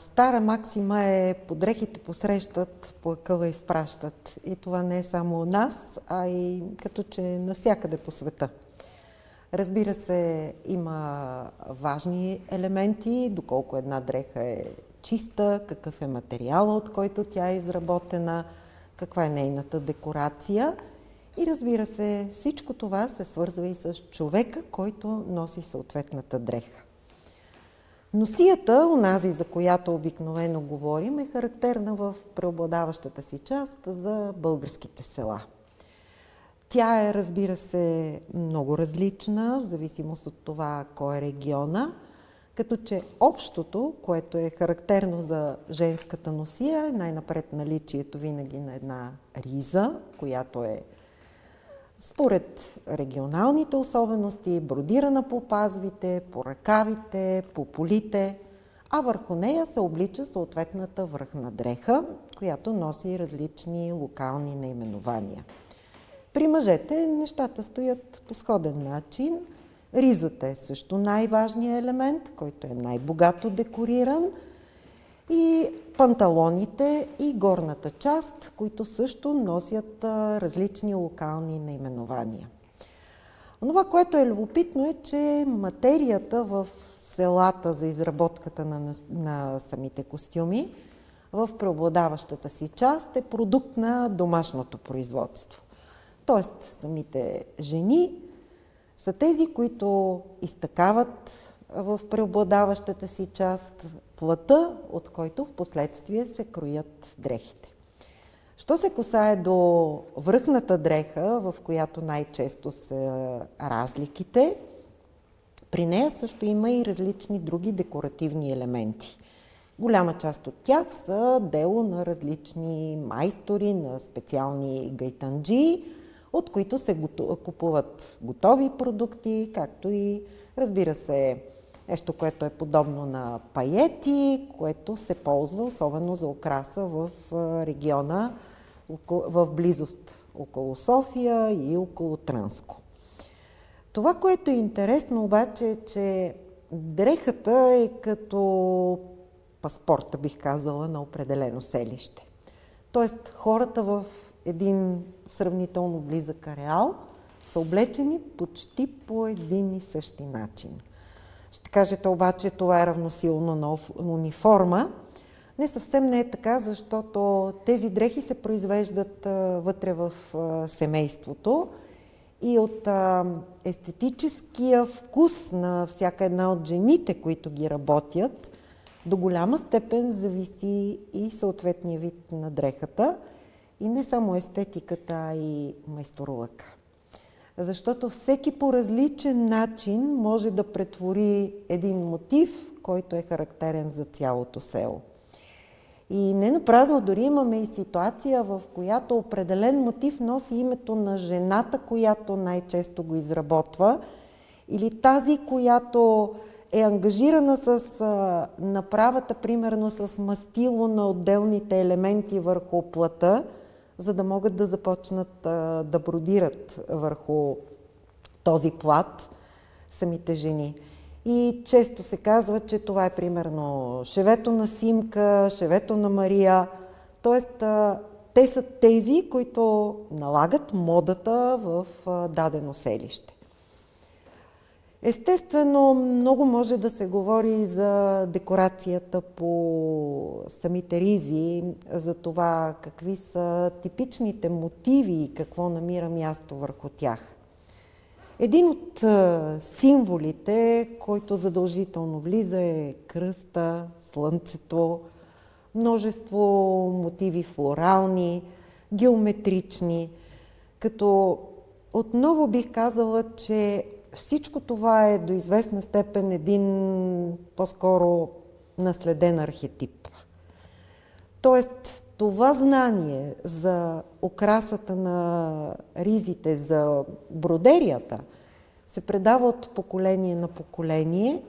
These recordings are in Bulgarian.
Стара максима е: по дрехите посрещат, по акъла изпращат. И това не е само у нас, а и като че навсякъде по света. Разбира се, има важни елементи, доколко една дреха е чиста, какъв е материала, от който тя е изработена, каква е нейната декорация. И разбира се, всичко това се свързва и с човека, който носи съответната дреха. Носията, онази, за която обикновено говорим, е характерна в преобладаващата си част за българските села. Тя е, разбира се, много различна, в зависимост от това кой е региона, като че общото, което е характерно за женската носия, е най-напред наличието винаги на една риза, която е според регионалните особености, бродирана по пазвите, по ръкавите, по полите, а върху нея се облича съответната връхна дреха, която носи различни локални наименования. При мъжете нещата стоят по сходен начин. Ризата е също най-важният елемент, който е най-богато декориран, и панталоните и горната част, които също носят различни локални наименования. Това, което е любопитно, е, че материята в селата за изработката на самите костюми в преобладаващата си част е продукт на домашното производство. Тоест, самите жени са тези, които изтъкават в преобладаващата си част плъта, от който в последствие се кроят дрехите. Що се касае до връхната дреха, в която най-често са разликите, при нея също има и различни други декоративни елементи. Голяма част от тях са дело на различни майстори, на специални гайтанджии, от които се купуват готови продукти, както и, разбира се, нещо, което е подобно на паети, което се ползва особено за украса в региона, в близост около София и около Трънско. Това, което е интересно обаче, е, че дрехата е като паспорта, бих казала, на определено селище. Тоест, хората в един сравнително близък ареал са облечени почти по един и същи начин. Ще кажете обаче, това е равносилно на униформа. Не, съвсем не е така, защото тези дрехи се произвеждат вътре в семейството и от естетическия вкус на всяка една от жените, които ги работят, до голяма степен зависи и съответния вид на дрехата. И не само естетиката, а и майсторлъка. Защото всеки по различен начин може да претвори един мотив, който е характерен за цялото село. И не напразно дори имаме и ситуация, в която определен мотив носи името на жената, която най-често го изработва, или тази, която е ангажирана с направата, примерно с мастило на отделните елементи върху плата, за да могат да започнат да бродират върху този плат самите жени. И често се казва, че това е примерно шевето на Симка, шевето на Мария. Тоест, те са тези, които налагат модата в дадено селище. Естествено, много може да се говори за декорацията по самите ризи, за това какви са типичните мотиви и какво намира място върху тях. Един от символите, който задължително влиза, е кръста, слънцето, множество мотиви флорални, геометрични, като отново бих казала, че всичко това е до известна степен един по-скоро наследен архетип. Тоест, това знание за украсата на ризите, за бродерията, се предава от поколение на поколение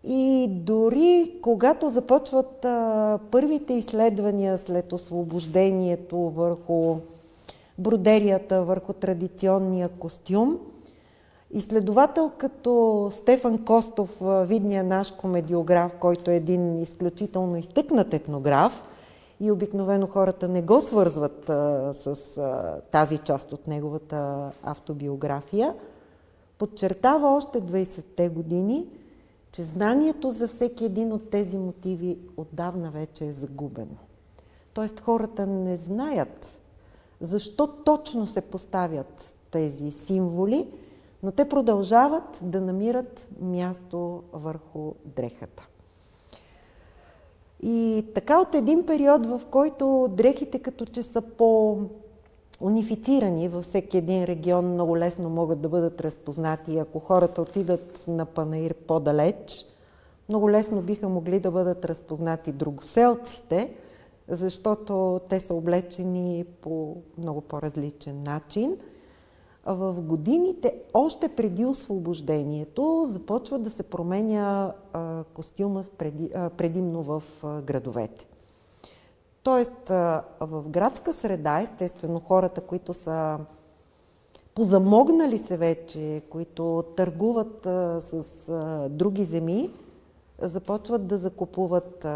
и дори когато започват първите изследвания след освобождението върху бродерията, върху традиционния костюм, Изследовател като Стефан Костов, видният наш комедиограф, който е един изключително изтъкнат етнограф, и обикновено хората не го свързват с тази част от неговата автобиография, подчертава още 20-те години, че знанието за всеки един от тези мотиви отдавна вече е загубено. Тоест хората не знаят защо точно се поставят тези символи, но те продължават да намират място върху дрехата. И така от един период, в който дрехите като че са по-унифицирани във всеки един регион, много лесно могат да бъдат разпознати. Ако хората отидат на панаир по-далеч, много лесно биха могли да бъдат разпознати другоселците, защото те са облечени по много по-различен начин. В годините, още преди освобождението, започва да се променя костюма предимно в градовете. Тоест, в градска среда, естествено, хората, които са позамогнали се вече, които търгуват с други земи, започват да закупуват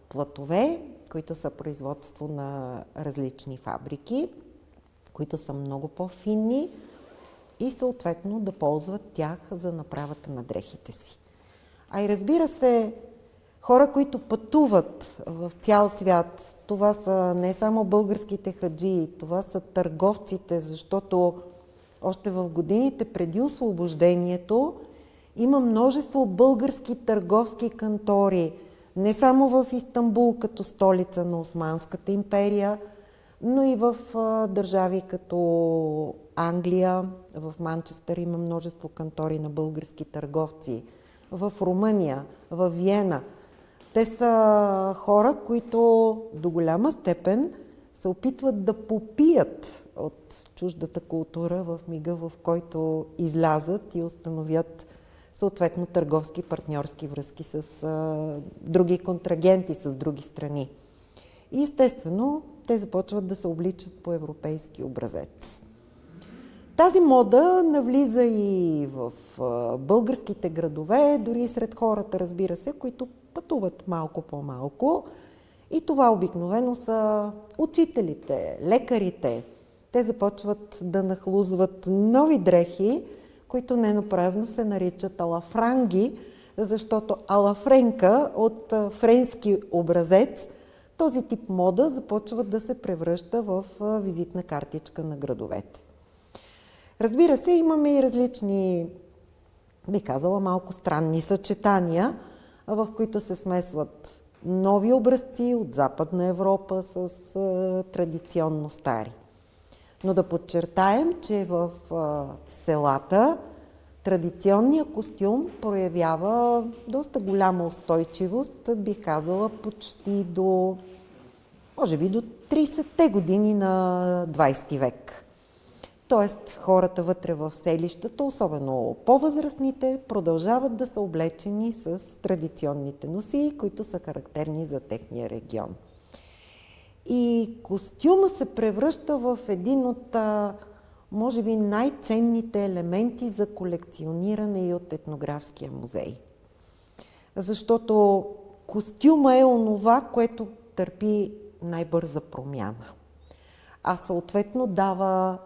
платове, които са производство на различни фабрики, които са много по-финни и съответно да ползват тях за направата на дрехите си. А и разбира се, хора, които пътуват в цял свят, това са не само българските хаджии, това са търговците, защото още в годините преди освобождението има множество български търговски кантори, не само в Истанбул като столица на Османската империя, но и в държави като Англия, в Манчестър има множество кантори на български търговци, в Румъния, в Виена. Те са хора, които до голяма степен се опитват да попият от чуждата култура в мига, в който излязат и установят съответно търговски партньорски връзки с други контрагенти, с други страни. И естествено, те започват да се обличат по европейски образец. Тази мода навлиза и в българските градове, дори и сред хората, разбира се, които пътуват малко по-малко. И това обикновено са учителите, лекарите. Те започват да нахлузват нови дрехи, които не напразно се наричат алафранги, защото алафренка от френски образец, този тип мода започва да се превръща в визитна картичка на градовете. Разбира се, имаме и различни, би казала, малко странни съчетания, в които се смесват нови образци от Западна Европа с традиционно стари. Но да подчертаем, че в селата традиционният костюм проявява доста голяма устойчивост, бих казала почти до, може би до 30-те години на 20 век. Тоест хората вътре в селищата, особено по-възрастните, продължават да са облечени с традиционните носии, които са характерни за техния регион. И костюма се превръща в един от, може би, най-ценните елементи за колекциониране и от етнографския музей. Защото костюма е онова, което търпи най-бърза промяна. А съответно дава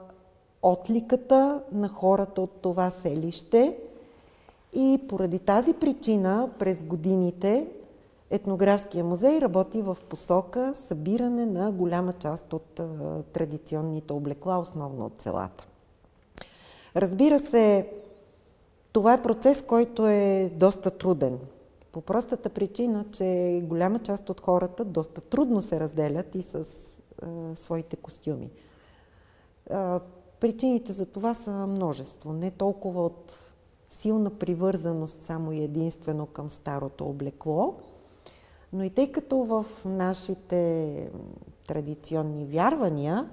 отликата на хората от това селище и поради тази причина през годините Етнографския музей работи в посока събиране на голяма част от традиционните облекла, основно от селата. Разбира се, това е процес, който е доста труден. По простата причина, че голяма част от хората доста трудно се разделят и с своите костюми. Причините за това са множество. Не толкова от силна привързаност само и единствено към старото облекло, но и тъй като в нашите традиционни вярвания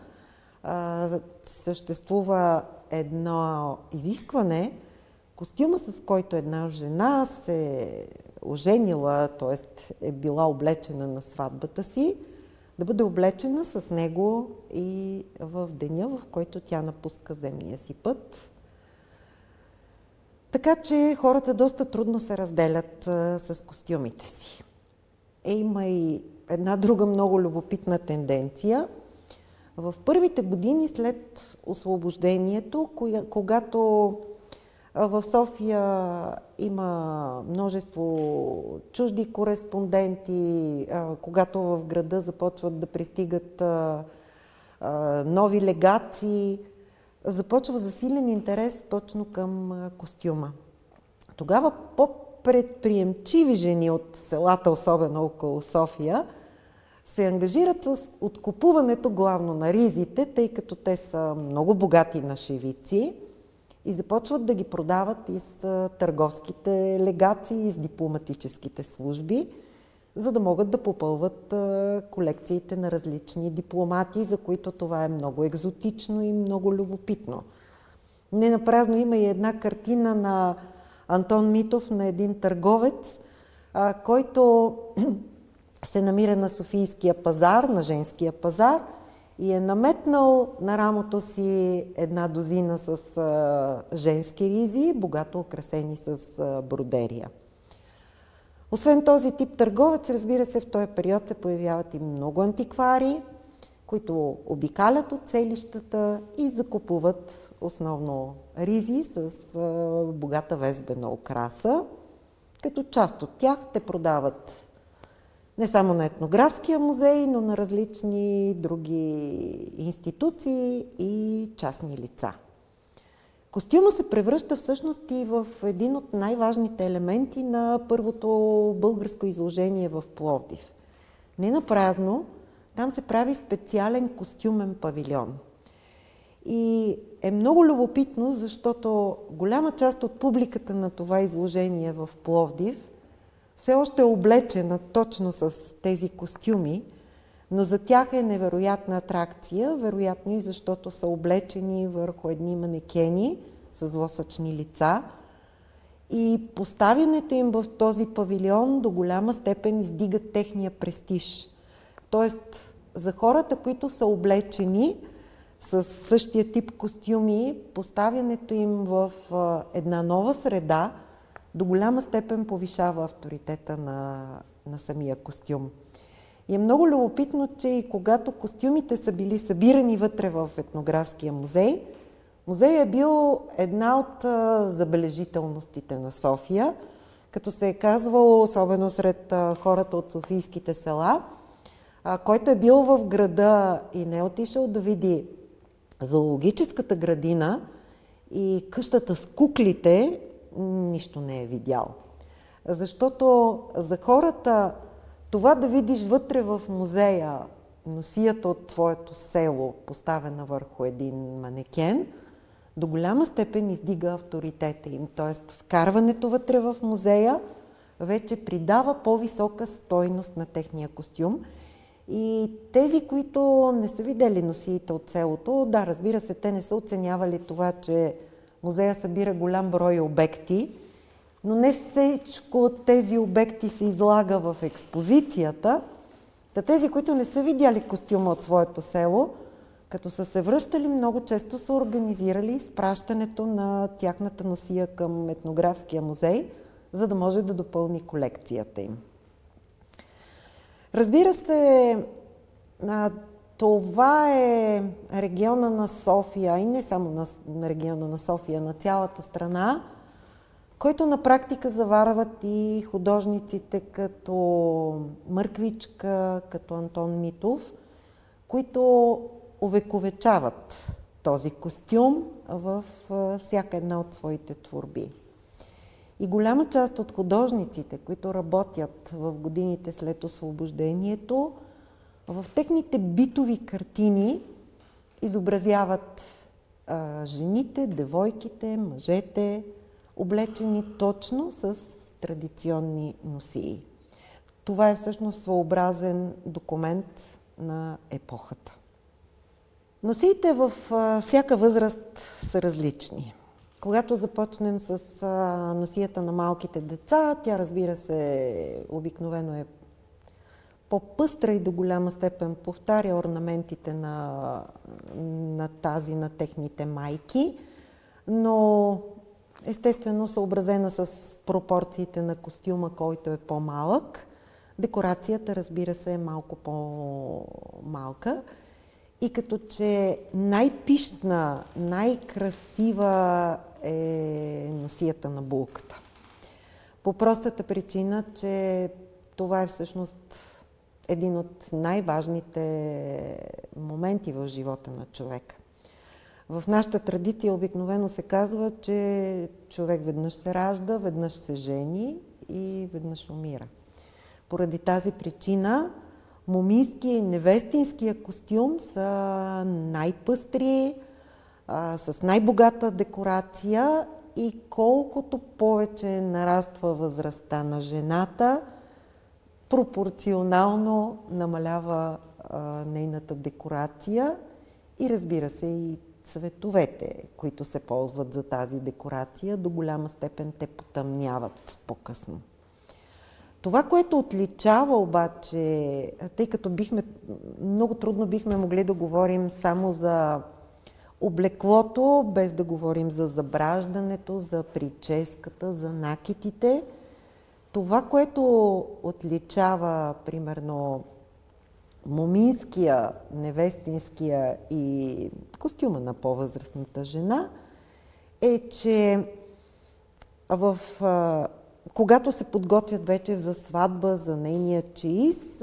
съществува едно изискване, костюма, с който една жена се оженила, т.е. е била облечена на сватбата си, да бъде облечена с него и в деня, в който тя напуска земния си път. Така че хората доста трудно се разделят с костюмите си. Има и една друга много любопитна тенденция. В първите години след освобождението, когато в София има множество чужди кореспонденти, когато в града започват да пристигат нови легации, започва засилен интерес точно към костюма. Тогава по-предприемчиви жени от селата, особено около София, се ангажират с откупуването главно на ризите, тъй като те са много богати на шевици и започват да ги продават из търговските легации, из дипломатическите служби, за да могат да попълват колекциите на различни дипломати, за които това е много екзотично и много любопитно. Не напразно има и една картина на Антон Митов, на един търговец, който се намира на Софийския пазар, на женския пазар, и е наметнал на рамото си една дозина с женски ризи, богато украсени с бродерия. Освен този тип търговец, разбира се, в този период се появяват и много антиквари, които обикалят от селищата и закупуват основно ризи с богата везбена украса. Като част от тях те продават не само на етнографския музей, но на различни други институции и частни лица. Костюма се превръща всъщност и в един от най-важните елементи на първото българско изложение в Пловдив. Не напразно, там се прави специален костюмен павилион. И е много любопитно, защото голяма част от публиката на това изложение в Пловдив все още е облечена точно с тези костюми, но за тях е невероятна атракция, вероятно и защото са облечени върху едни манекени с восъчни лица. И поставянето им в този павилион до голяма степен издига техния престиж. Тоест, за хората, които са облечени с същия тип костюми, поставянето им в една нова среда до голяма степен повишава авторитета на самия костюм. И е много любопитно, че и когато костюмите са били събирани вътре в етнографския музей, музеят е бил една от забележителностите на София, като се е казвало, особено сред хората от софийските села, който е бил в града и не е отишъл да види зоологическата градина и къщата с куклите, нищо не е видял. Защото за хората това да видиш вътре в музея носията от твоето село, поставена върху един манекен, до голяма степен издига авторитета им. Тоест, вкарването вътре в музея вече придава по-висока стойност на техния костюм. И тези, които не са видели носиите от селото, да, разбира се, те не са оценявали това, че музея събира голям брой обекти, но не всичко от тези обекти се излага в експозицията. Тези, които не са видяли костюма от своето село, като са се връщали, много често са организирали изпращането на тяхната носия към етнографския музей, за да може да допълни колекцията им. Разбира се, това е региона на София, и не само на региона на София, на цялата страна, който на практика заварват и художниците като Мърквичка, като Антон Митов, които увековечават този костюм в всяка една от своите творби. И голяма част от художниците, които работят в годините след освобождението, в техните битови картини изобразяват жените, девойките, мъжете, облечени точно с традиционни носии. Това е всъщност своеобразен документ на епохата. Носиите във всяка възраст са различни. Когато започнем с носията на малките деца, тя, разбира се, обикновено е по-пъстра и до голяма степен повтаря орнаментите на техните майки, но естествено съобразена с пропорциите на костюма, който е по-малък. Декорацията, разбира се, е малко по-малка. И като че най-пищна, най-красива е носията на булката. По простата причина, че това е всъщност един от най-важните моменти в живота на човека. В нашата традиция обикновено се казва, че човек веднъж се ражда, веднъж се жени и веднъж умира. Поради тази причина момийския и невестинския костюм са най-пъстри, с най-богата декорация и колкото повече нараства възрастта на жената, пропорционално намалява нейната декорация и разбира се и цветовете, които се ползват за тази декорация, до голяма степен те потъмняват по-късно. Това, което отличава обаче, тъй като много трудно бихме могли да говорим само за облеклото, без да говорим за забраждането, за прическата, за накитите, това, което отличава, примерно, момийския, невестинския и костюма на по-възрастната жена, е, че когато се подготвят вече за сватба, за нейния чеиз,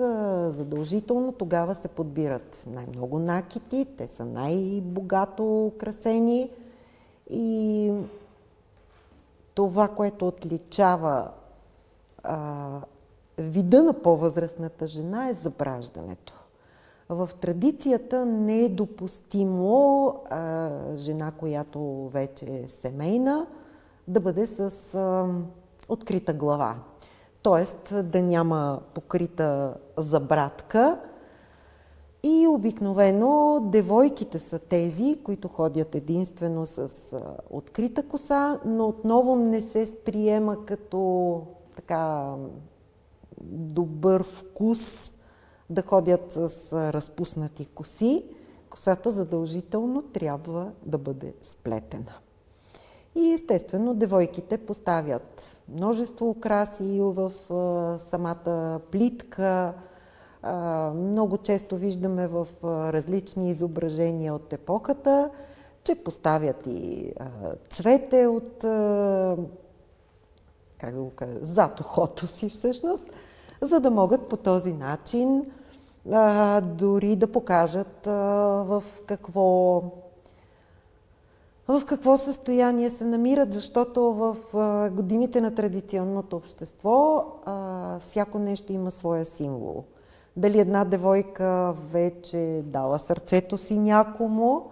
задължително тогава се подбират най-много накити, те са най-богато украсени и това, което отличава вида на по-възрастната жена е забраждането. В традицията не е допустимо жена, която вече е семейна, да бъде с открита глава. Тоест да няма покрита забрадка. И обикновено девойките са тези, които ходят единствено с открита коса, но отново не се приема като така добър вкус да ходят с разпуснати коси. Косата задължително трябва да бъде сплетена. И естествено девойките поставят множество украси в самата плитка. Много често виждаме в различни изображения от епохата, че поставят и цвете от зад ухото си всъщност, за да могат по този начин дори да покажат в какво състояние се намират, защото в годините на традиционното общество всяко нещо има своя символ. Дали една девойка вече дала сърцето си някому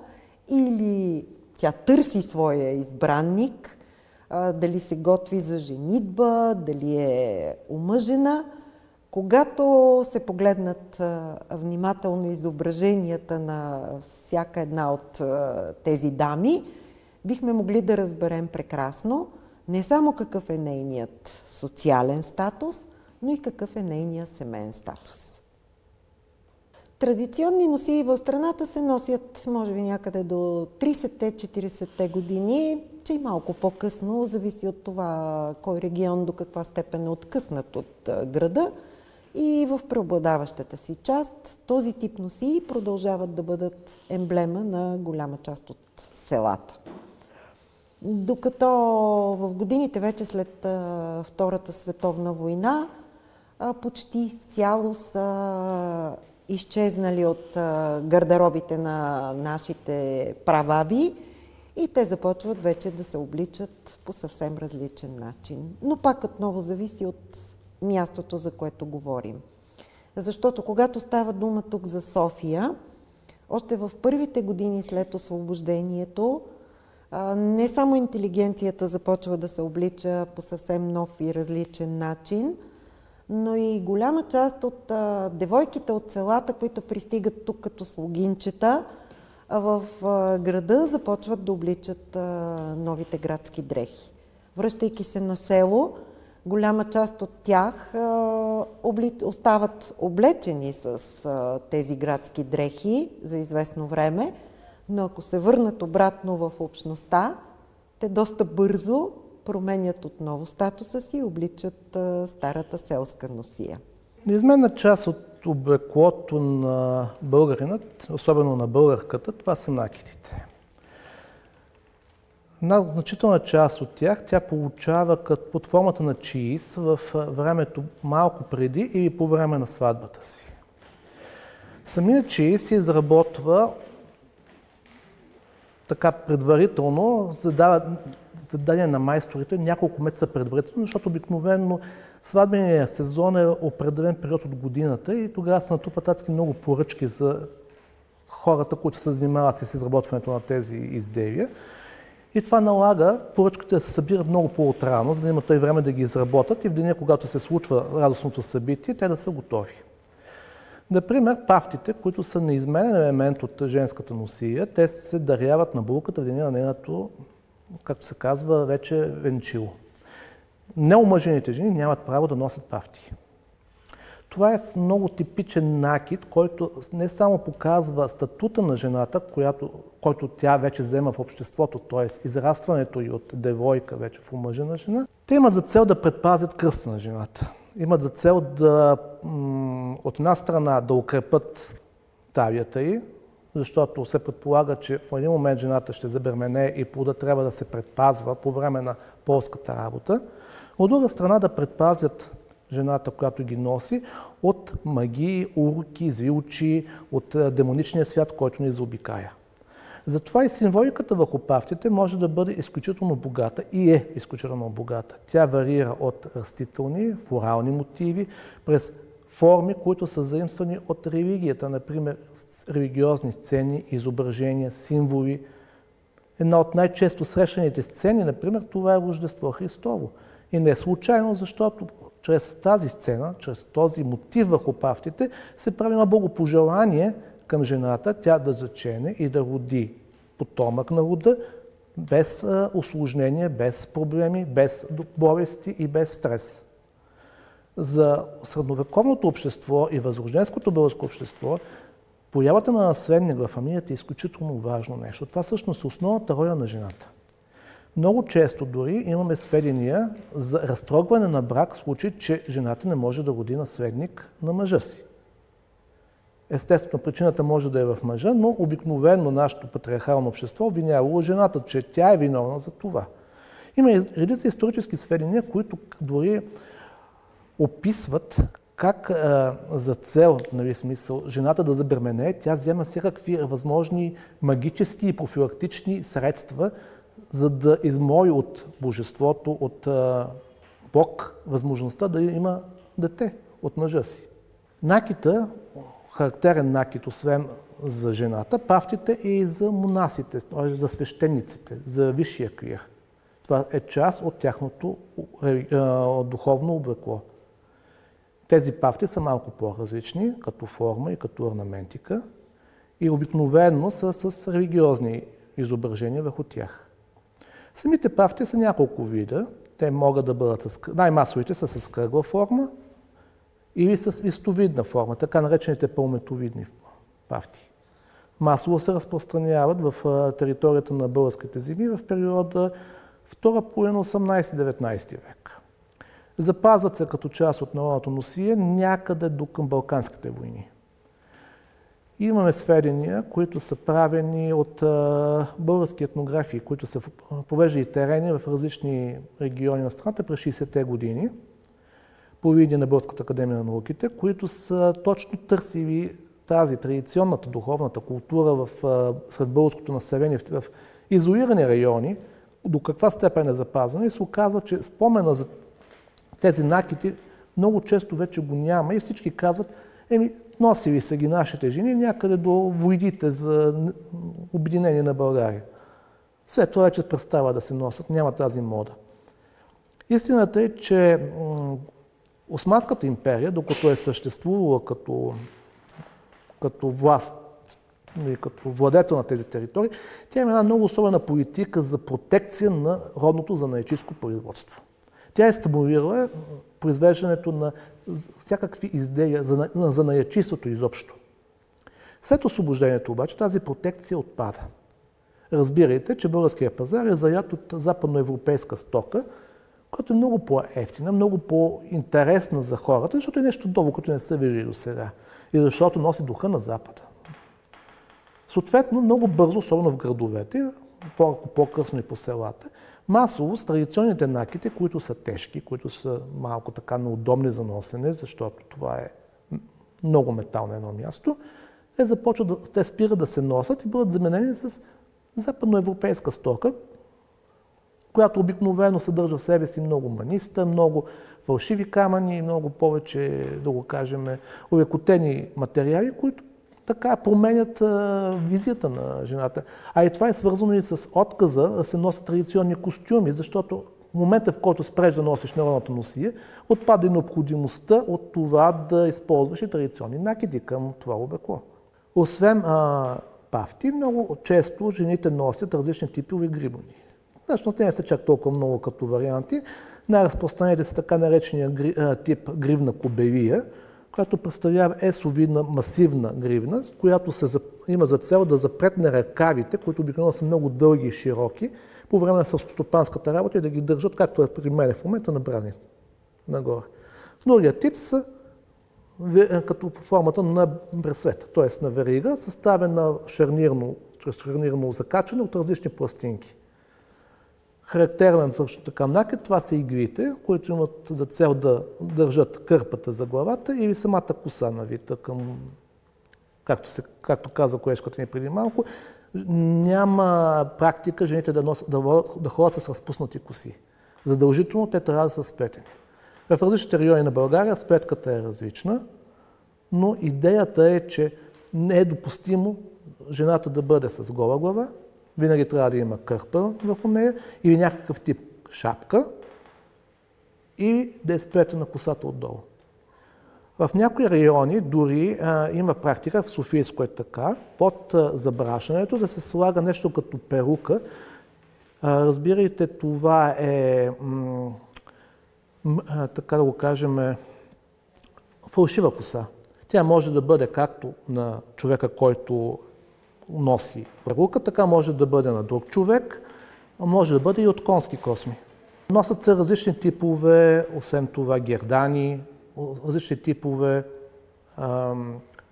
или тя търси своя избранник, дали се готви за женитба, дали е омъжена. Когато се погледнат внимателно изображенията на всяка една от тези дами, бихме могли да разберем прекрасно не само какъв е нейният социален статус, но и какъв е нейният семейен статус. Традиционни носии в страната се носят, може би, някъде до 30-40 години, че и малко по-късно, зависи от това кой регион до каква степен е откъснат от града. И в преобладаващата си част този тип носии продължават да бъдат емблема на голяма част от селата. Докато в годините вече след Втората световна война почти изцяло са изчезнали от гардеробите на нашите прабаби и те започват вече да се обличат по съвсем различен начин. Но пак отново зависи от мястото, за което говорим. Защото когато става дума тук за София, още в първите години след освобождението, не само интелигенцията започва да се облича по съвсем нов и различен начин, но и голяма част от девойките от селата, които пристигат тук като слугинчета, в града започват да обличат новите градски дрехи. Връщайки се на село, голяма част от тях остават облечени с тези градски дрехи за известно време, но ако се върнат обратно в общността, пафтите доста бързо променят отново статуса си и обличат старата селска носия. Неизменна част от облеклото на българинът, особено на българката, това са накитите. Една значителна част от тях тя получава под формата на чииз в времето малко преди или по време на сватбата си. Самият чииз се изработва така предварително, зададен на майсторите няколко месеца предварително, защото обикновено сватбеният сезон е определен период от годината и тогава се натрупват адски много поръчки за хората, които се занимават с изработването на тези изделия. И това налага поръчките да се събират много по-отрано, за да имат и време да ги изработят и в деня, когато се случва радостното събитие, те да са готови. Например, пафтите, които са неизменен елемент от женската носия, те се даряват на булката в деня на нейното, както се казва, вече венчило. Неомъжените жени нямат право да носят пафти. Това е много типичен накид, който не само показва статута на жената, който тя вече взема в обществото, т.е. израстването й от девойка вече в омъжена жена. Те имат за цел да предпазят кръста на жената. Имат за цел да, от една страна, да укрепят талията й, защото се предполага, че в един момент жената ще забременее и плодът трябва да се предпазва по време на полската работа. От друга страна да предпазят жената, която ги носи, от магии, уроки, звилчи, от демоничния свят, който ни заобикая. Затова и символиката върху пафтите може да бъде изключително богата и е изключително богата. Тя варира от растителни, флорални мотиви, през форми, които са заимствани от религията, например религиозни сцени, изображения, символи. Една от най-често срещаните сцени, например, това е Рождество Христово. И не е случайно, защото чрез тази сцена, чрез този мотив върху пафтите, се прави едно благопожелание към жената, тя да зачене и да роди потомък на рода, без усложнения, без проблеми, без болести и без стрес. За средновековното общество и възрожденското българско общество появата на наследник в фамилията е изключително важно нещо. Това всъщност е основната роля на жената. Много често дори имаме сведения за разтрогване на брак в случай, че жената не може да роди наследник на мъжа си. Естествено, причината може да е в мъжа, но обикновено нашето патриархално общество обвинявало жената, че тя е виновна за това. Има и редица исторически сведения, които дори описват как за цел, нали, смисъл, жената да забременее, тя взема всякакви възможни магически и профилактични средства, за да измоли от божеството, от Бог, възможността да има дете от мъжа си. Накита, характерен накит, освен за жената, пафтите е и за монасите, за свещениците, за висшия клир. Това е част от тяхното духовно облекло. Тези пафти са малко по-различни, като форма и като орнаментика, и обикновено са с религиозни изображения върху тях. Самите пафти са няколко вида. Те могат да бъдат най-масовите са с кръгла форма или с листовидна форма, така наречените пълметовидни пафти. Масово се разпространяват в територията на българските земи в периода втора половина 18-19 век. Запазват се като част от народното носие някъде до към Балканските войни. Имаме сведения, които са правени от български етнографии, които са провеждали терени в различни региони на страната през 60-те години, по линия на Българската академия на науките, които са точно търсили тази традиционната духовната култура сред българското население в изолирани райони, до каква степен е запазена, и се оказва, че спомена за тези накити много често вече го няма и всички казват: носили са ги нашите жени някъде до войните за обединение на България. След това вече престава да се носят, няма тази мода. Истината е, че Османската империя, докато е съществувала като власт, като владетел на тези територии, тя има една много особена политика за протекция на родното занаятчийско производство. Тя е стимулирала произвеждането на всякакви изделия на занаятчийството изобщо. След освобождението обаче тази протекция отпада. разбирайте, че българския пазар е заят от западноевропейска стока, която е много по-евтина, много по-интересна за хората, защото е нещо ново, което не са виждали до сега. И защото носи духа на Запада. Съответно, много бързо, особено в градовете, по-късно и по селата, масово с традиционните накити, които са тежки, които са малко така неудобни за носене, защото това е много метал на едно място, те спират да се носят и бъдат заменени с западноевропейска стока, която обикновено съдържа в себе си много маниста, много фалшиви камъни, много повече, да го кажем, увекотени материали, които така променят визията на жената. А и това е свързано и с отказа да се носят традиционни костюми, защото в момента, в който спреш да носиш народната носие, отпада и необходимостта от това да използваш и традиционни накиди към това облекло. Освен пафти, много често жените носят различни типови грибони. Всъщност не са чак толкова много като варианти. Най-разпространените са така наречения тип гривна кобелия, която представлява есовидна масивна гривна, която има за цел да запретне ръкавите, които обикновено са много дълги и широки, по време на селскостопанската работа и да ги държат, както е при мен в момента, набрани нагоре. Другия тип са като по формата на браслет, т.е. на верига, съставена чрез шарнирно закачане от различни пластинки. Характерен също така накид, това са иглите, които имат за цел да държат кърпата за главата или самата коса навита към, както каза колежката ни преди малко, няма практика жените да ходят с разпуснати коси. Задължително те трябва да са сплетени. В различните райони на България сплетката е различна, но идеята е, че не е допустимо жената да бъде с гола глава, винаги трябва да има кърпа върху нея или някакъв тип шапка или да е сплетена косата отдолу. В някои райони дори има практика, в Софийско е така, под забрашването да се слага нещо като перука. Разбирайте, това е, така да го кажем, фалшива коса. Тя може да бъде както на човека, който носи перука, така може да бъде на друг човек, а може да бъде и от конски косми. Носят се различни типове, освен това гердани, различни типове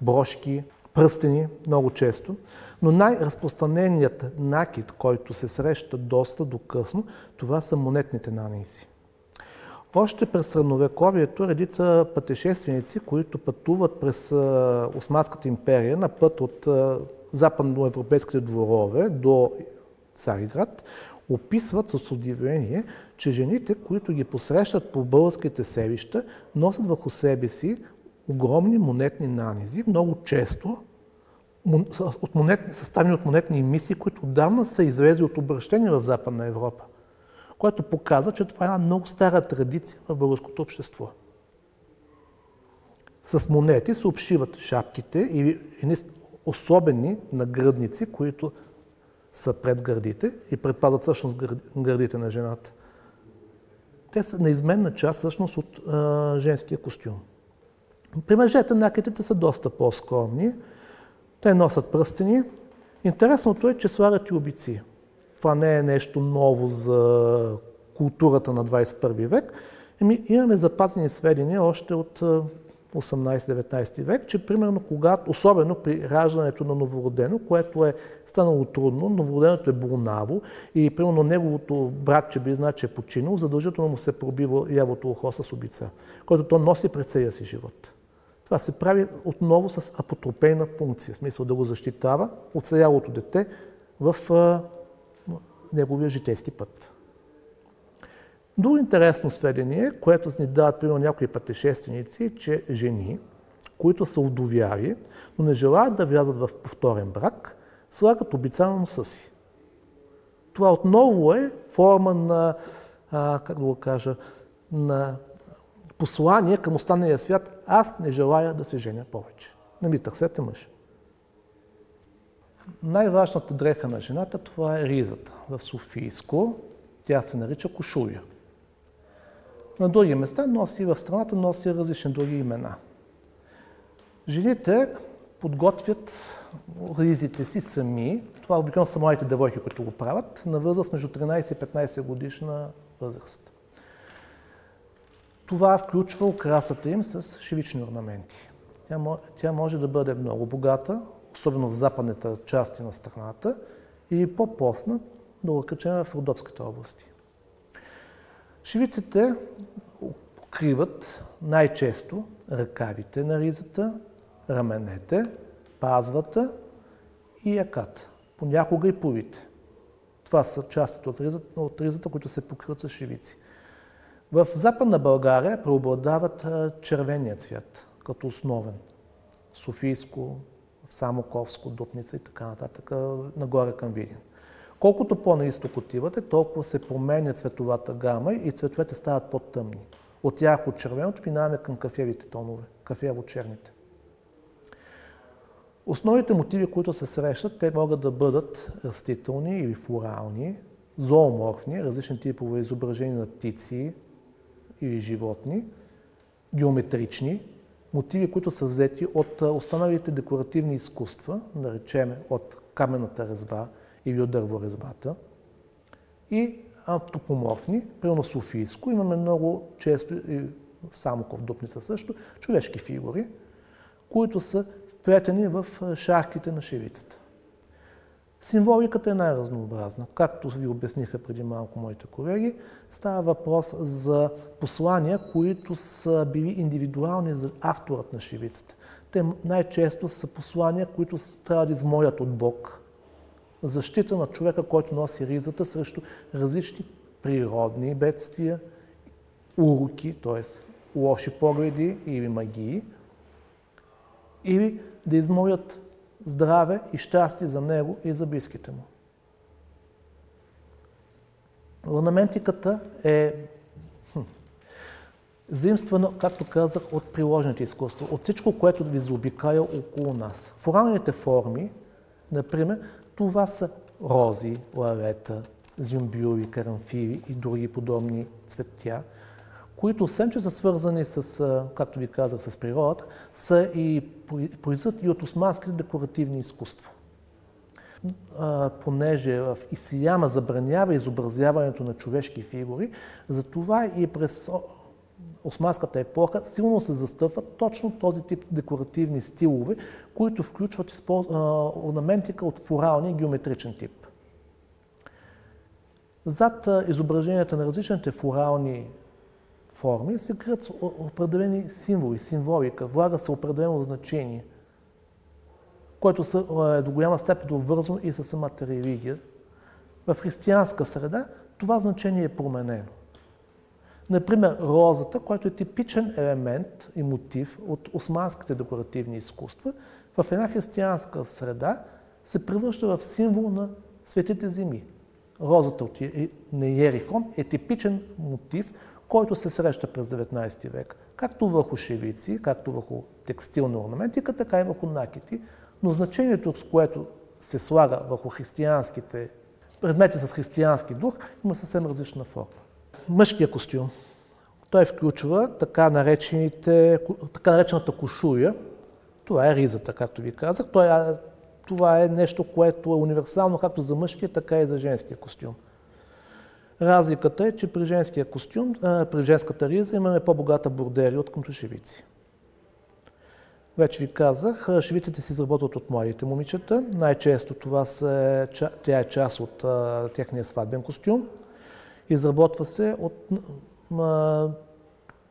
брошки, пръстени много често. Но най-разпространеният накид, който се среща доста докъсно, това са монетните нанизи. Още през средновековието редица пътешественици, които пътуват през Османската империя на път от западноевропейските дворове до Цариград, описват с удивление, че жените, които ги посрещат по българските селища, носят върху себе си огромни монетни нанизи, много често съставени от монетни емисии, които отдавна са излезли от обращение в Западна Европа, което показва, че това е една много стара традиция в българското общество. С монети се обшиват шапките или особени нагръдници, които са пред гърдите и предпазват всъщност гърдите на жената. Те са неизменна част всъщност от женския костюм. При мъжете накидите са доста по-скромни. Те носят пръстени. Интересното е, че слагат и обици. Това не е нещо ново за културата на 21 век. Имаме запазени сведения още от 18-19 век, че примерно особено при раждането на новородено, което е станало трудно, новороденото е болнаво и примерно неговото братче би знае, че е починал, задължително му се пробива лявото ухо с обица, което то носи през целия си живот. Това се прави отново с апотропейна функция, в смисъл да го защитава оцелялото дете в неговия житейски път. Друго интересно сведение, което ни дават примерно някои пътешественици, че жени, които са удовяли, но не желаят да влязат в повторен брак, слагат обица на носа си. Това отново е форма на, как да го кажа, на послание към останалия свят: аз не желая да се женя повече. Не ми търсете мъж. Най-важната дреха на жената, това е ризата. В Софийско тя се нарича кошуя. На други места в страната носи различни други имена. Жените подготвят ризите си сами. Това обикновено са младите девойки, които го правят, на възраст между 13 и 15 годишна възраст. Това включва украсата им с шивични орнаменти. Тя може да бъде много богата, особено в западните части на страната, или по-постна, да го кажем в Родопските области. Шивиците покриват най-често ръкавите на ризата, раменете, пазвата и яката, понякога и повите. Това са частите от ризата, които се покриват с шивици. В Западна България преобладават червения цвят, като основен. Софийско, Самоковско, Дупница и така нататък, нагоре към Видин. Колкото по-на изток отивате, толкова се променя цветовата гама и цветовете стават по-тъмни. От ярко-червеното минаваме към кафявите тонове, кафяво-черните. Основните мотиви, които се срещат, те могат да бъдат растителни или флорални, зооморфни, различни типове изображения на птици или животни, геометрични, мотиви, които са взети от останалите декоративни изкуства, наречеме от каменната резба или от дърворезбата, и антропоморфни, примерно софийско. Имаме много често, и Самоков, Дупница също, човешки фигури, които са вплетени в шарките на шивицата. Символиката е най-разнообразна. Както ви обясниха преди малко моите колеги, става въпрос за послания, които са били индивидуални за авторът на шивицата. Те най-често са послания, които трябва да измолят от Бог. Защита на човека, който носи ризата срещу различни природни бедствия, уроки, т.е. лоши погледи или магии, или да измолят здраве и щастие за него и за близките му. Орнаментиката е заимствана, както казах, от приложените изкуства, от всичко, което ви заобикаля около нас. Флоралните форми, например, това са рози, лавета, зюмбюри, карамфили и други подобни цветя, които освен, че са свързани с, както ви казах, с природата, са и произведат и от османските декоративни изкуства. Понеже в исляма забранява изобразяването на човешки фигури, затова и през османската епоха силно се застъпват точно този тип декоративни стилове, които включват орнаментика от флоралния и геометричен тип. Зад изображенията на различните флорални форми се крият определени символи, символика, влага се определено значение, което е до голяма степен обвързано и с самата религия. В християнска среда това значение е променено. Например, розата, който е типичен елемент и мотив от османските декоративни изкуства, в една християнска среда се превръща в символ на светите земи. Розата на Иерихон е типичен мотив, който се среща през 19 век, както върху шивици, както върху текстилна орнаментика, така и върху накити, но значението, с което се слага върху християнските предмети с християнски дух, има съвсем различна форма. Мъжкият костюм. Той включва така наречената кошуя. Това е ризата, както ви казах. Това е нещо, което е универсално както за мъжкия, така и за женския костюм. Разликата е, че при женския костюм, при женската риза имаме по-богата бордерия от шивици. Вече ви казах, шивиците се изработват от младите момичета. Най-често тя е част от техния сватбен костюм. Изработва се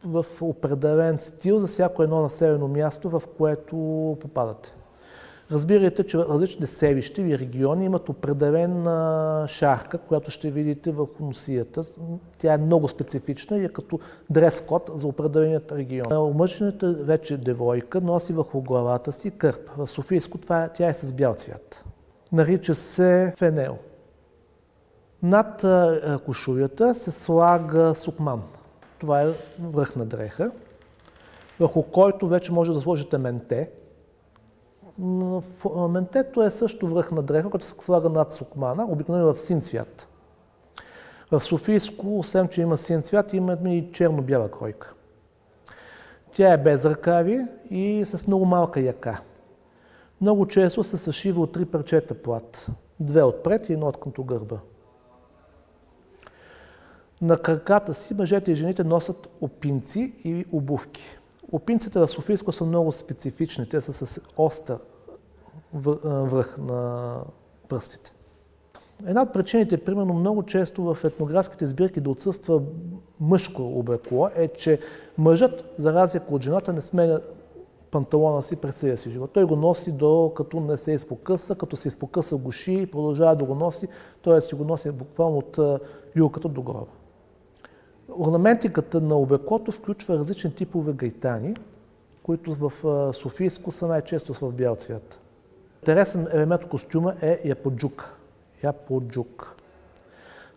в определен стил за всяко едно населено място, в което попадате. Разбирайте, че различните селища или региони имат определена шарка, която ще видите върху носията. Тя е много специфична и е като дрес-код за определеният регион. Омъжената вече девойка носи върху главата си кърп. В Софийско тя е с бял цвят. Нарича се фенел. Над кошулята се слага сукман. Това е връхна дреха, върху който вече може да сложите менте. Ментето е също връхна дреха, който се слага над сукмана, обикновено в син цвят. В Софийско, освен че има син цвят, има и черно-бяла кройка. Тя е без ръкави и с много малка яка. Много често се съшива от 3 парчета плат. 2 отпред и 1 откъм гърба. На краката си мъжете и жените носят опинци и обувки. Опинците в Софийско са много специфични. Те са с остър връх на пръстите. Една от причините, примерно много често в етнографските сбирки да отсъства мъжко облекло, е, че мъжът, за разлика от жената, не сменя панталона си през целия си живот. Той го носи до като не се изпокъса, като се изпокъса в гуши и продължава да го носи, т.е. си го носи буквално от юлката до гроба. Орнаментиката на облеклото включва различни типове гайтани, които в Софийско са най-често в бял цвят. Интересен елемент от костюма е яподжук. Яподжук.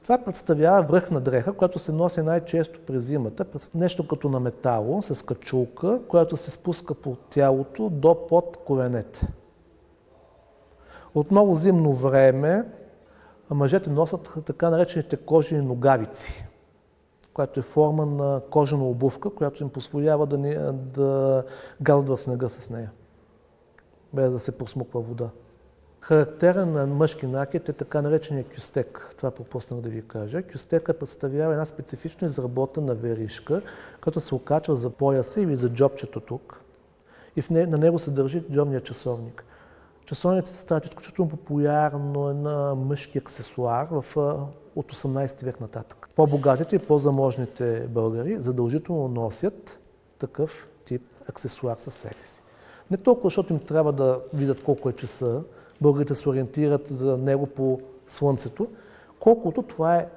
Това представлява връх на дреха, която се носи най-често през зимата, нещо като на метало, с качулка, която се спуска по тялото до под коленете. Отново зимно време мъжете носят така наречените кожени ногавици, която е форма на кожена обувка, която им позволява да газдва в снега с нея, без да се просмуква вода. Характерен на мъжки накид е така наречения кюстек. Това пропуснах да ви кажа. Кюстека представлява една специфично изработена веришка, която се окачва за пояса или за джобчето тук. И на него се държи джобния часовник. Часовниците стават изключително популярно на мъжки аксесуар от 18 век нататък. По-богатите и по-заможните българи задължително носят такъв тип аксесуар със себе си. Не толкова, защото им трябва да видят колко е часа, българите се ориентират за него по слънцето, колкото това е